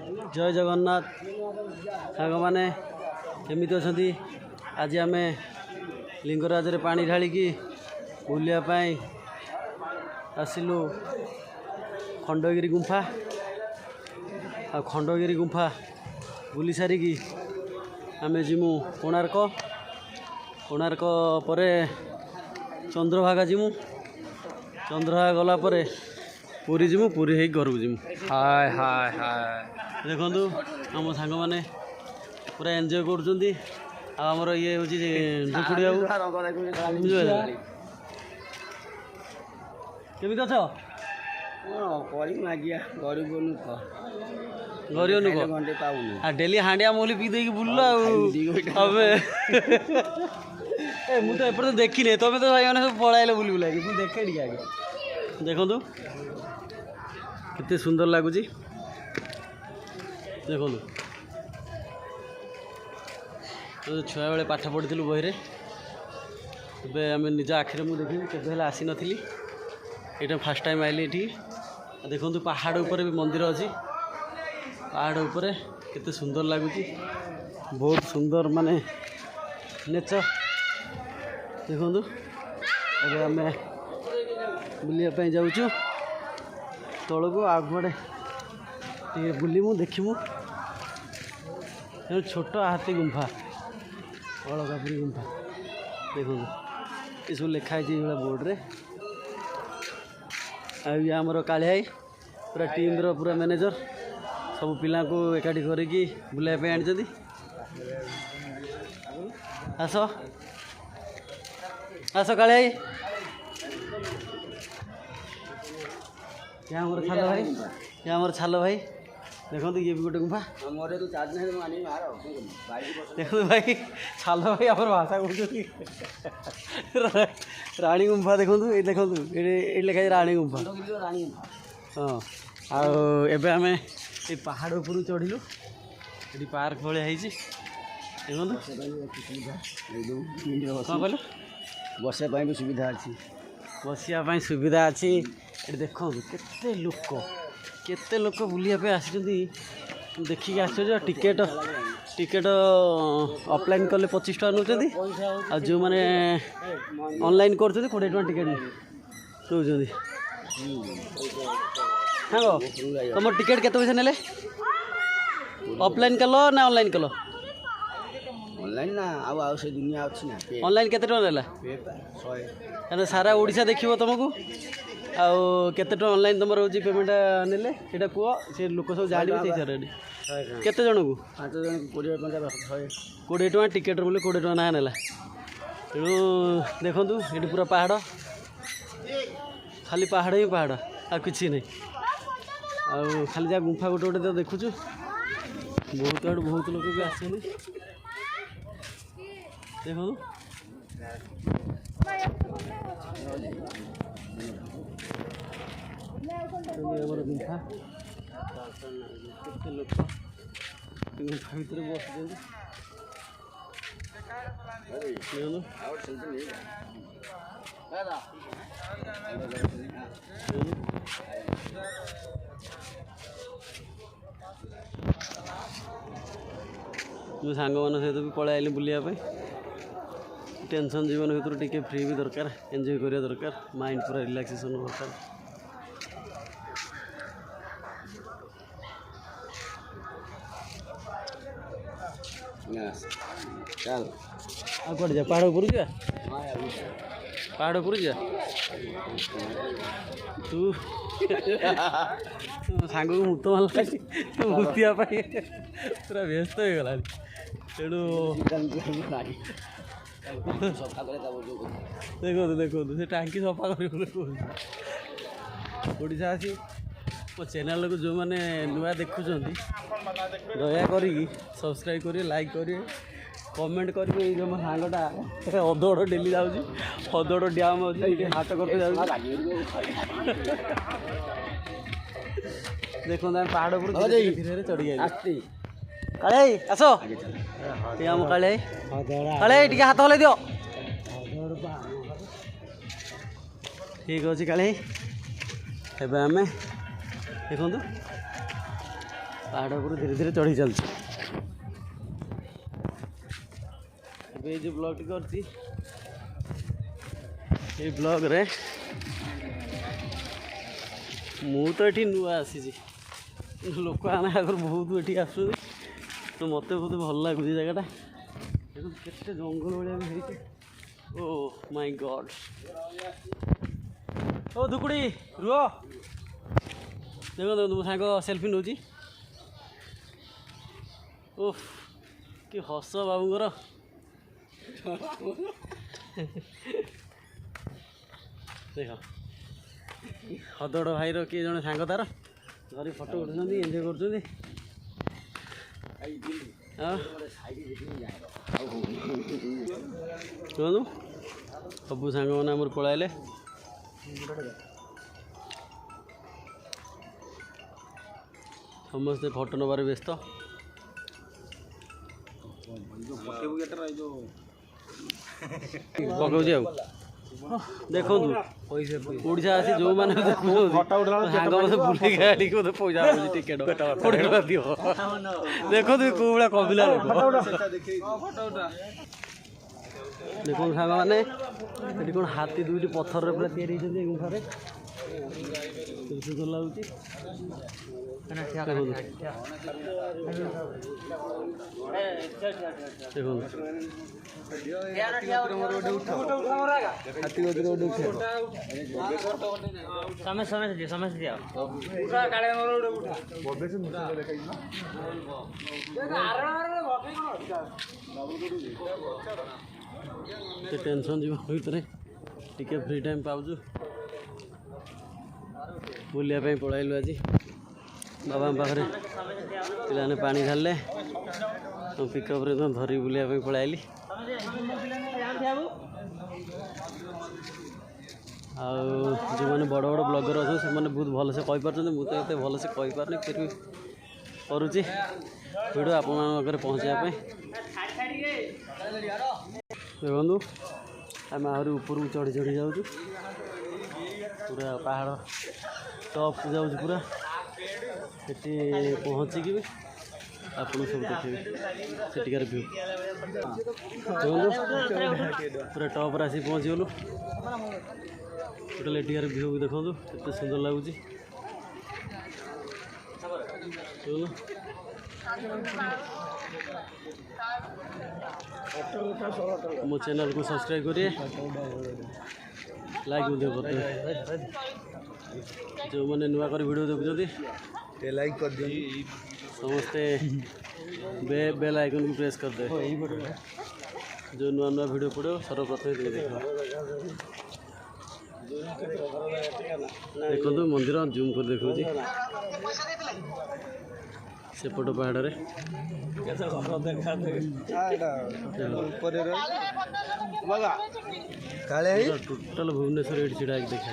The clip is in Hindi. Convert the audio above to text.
जय जगन्नाथ सांग मैंने केमिति अछंती। आज आम लिंगराज रे पानी ढालिकी बुलियापाई आसिलु खंडगिरी गुंफा। आ खंडगिरी गुंफा बुली सारिकी आम जिमु कोणार्क। कोणार्क परे चंद्रभागा जिमु। चंद्रभागा गला परे पुरी जिमु। पुरी है घर को जिमु। हाय हाय हाय देखु आम सांग मैंने पूरा एंजॉय करुँच। आमर ये हूँ झुकुड़ी बाबू केमी अछ? गरीब नुक डेली हांडिया मोली पी देकी बुल्ल मुझे एपटे देखी तुम तो भाई मैंने सब पढ़ाइल बुली बुला देखे टे आगे देखु केते सुंदर लगुच। देखु छुआ बेले पाठ पढ़ी बही आम निज आखिरे मुझे देखी के आसी नी। यहाँ फास्ट टाइम आइली ये देखु पहाड़ उपर भी मंदिर अच्छी। पहाड़ उपर केते सुंदर लगुच। बहुत सुंदर माने नेचर देखु। अब आम बुलापी जाऊँ तौल को आगे बुलमु देखमु। छोट हाथी गुंफा अलकापुरी गुंफा देखो ये सब लिखाई बोर्ड रे। आमर कालियाई पूरा टीम रो पूरा मैनेजर सब पिला को एकाठी करके बुलाइप आनी। आस आस कालियाई यहाँ मोर छाल भाई। यहाँ मोर छाल भाई देखो ये भी गोटे गुंफा। देखो भाई छाल भाई आम भाषा कहते राणी गुंफा देखो ये देखो ये लिखाई राणी गुंफा। हाँ आबे आम ये पहाड़ ऊपर चढ़िलु। ये पार्क भाया देखो कौन कहल बसापी भी सुविधा अच्छी। बसापी सुविधा अच्छी। ये देखो केते लोक बुलापी आसी देखिए आश्चर्य। टिकेट टिकेट ऑफलाइन कले 25 टका नौ आ जो मैंने ऑनलाइन कर 20 टका टिकेट नौ। हाँ तुम टिकेट केते पैसा नेले? ऑफलाइन कल ना ऑनलाइन कल? ऑनलाइन ना आउ से दुनिया अच्छी ना। ऑनलाइन केते टका नेला? 100 सारा ओडिशा देखिबो तुमको। आउ केते टका ऑनलाइन तुम रोज पेमेंट नेले सेटा कुह से लोक सब जानिबे से हिसाब रे। केते जन को? 5 जन 20 टका 20 टका टिकेट बोले 20 टका ना नेला। तेणु देखु ये पूरा पहाड़ खाली पहाड़ ही पहाड़ आ किसी नहीं। आ खाली जहाँ गुंफा गोटे गोटे तो देखुचु बहुत आड़ बहुत लोग भी आसे देखो। गुंफा केते लोक गुंफा भितर बस मुझे सांग मान सहित भी पलि आइली बुलापी। टेंशन जीवन भर टे फ्री भी दरकार एंजॉय करिया दरकार माइंड पूरा रिलैक्सेशन दरकार। चल आ कौन जा पहाड़ ऊपर जा? पहाड़ ऊपर जा तू सांग को मुक्त मार मुक्तिया पूरा व्यस्त हो गला। तेणु देखो देखो से टांकी सफा कर ओडिशा आसी मो चैनल को जो मैंने नुआ देखुं दया करी सब्सक्राइब करिए लाइक करिए कमेंट करिए। जो मो सांगटा अधोड़ डेली जाऊँगी अधोड़ डैम अच्छे हाट करते जाऊँ। देखो पहाड़ पर धीरे धीरे चढ़ी गई। काले आस आम काले काले टे हाथ हल्ई दियो। ठीक अच्छे काले एवं आम देखु पहाड़ पर धीरे धीरे चढ़ी चलती जो ब्लॉग टी करती ये ब्लॉग रे मु तो ये नुआ आसी लोक आने आगर बहुत ये आस तो मत बहुत भल लगुच जगटा के जंगल भाया भी है ओ माय गॉड ओ दुकुड़ी रुह देखो देखो मो सांग सेल्फी नौ ओह कि हस बाबूर देख हदड़ भाईर किए जड़े सांग तार धरी फटो उठुं एंजय कर सबू सांग मैंने आमर पलाइले समस्ते फटो नबार व्यस्त पकाऊँ देखो ओडिशा आसी जो मैंने बुले गाड़ी को पैसा टिकेट दियो देखो कौड़ा कबिला देखो सांग मैंने कौन हाथी दुईट पत्थर पूरा तैयारी गुफारे सुंदर लगुच टेंशन जीव भितर टिके फ्री टाइम पाऊँ बुलायापी पलैलु आज बाबा पाखे पे पानी ढाले पिकअप धरी बुलायापी पलैली जो मैंने बड़ बड़ ब्लॉगर अच्छे से बहुत भलसे कहीपर मुझे तो भलसे कहीपारे फिर भी करुच्ची वीडियो आप पहुँचापी देखु आम आहरी ऊपर चढ़ी चढ़ी जाऊँ पूरा पहाड़ टॉप जाऊँ पूरा से पहुँचिकी भी आप सब देखिए सेठिकार व्यू पूरा टॉप आसी पहुँची गलु टोटाल एटिकार व्यू भी देखो केते सुंदर लगुच मो चैनल को सब्सक्राइब करिए लाइक कर जो मैंने नुआ कर वीडियो देखुं लाइक कर दिए समस्ते बेल आइकन को प्रेस कर दे जो नुआ नुआ वीडियो पड़ो सर्वप्रथम देख देखो मंदिर जूम कर देखा सेपट पहाड़ टोटाल भुवनेश्वर ये छिड़ा देखा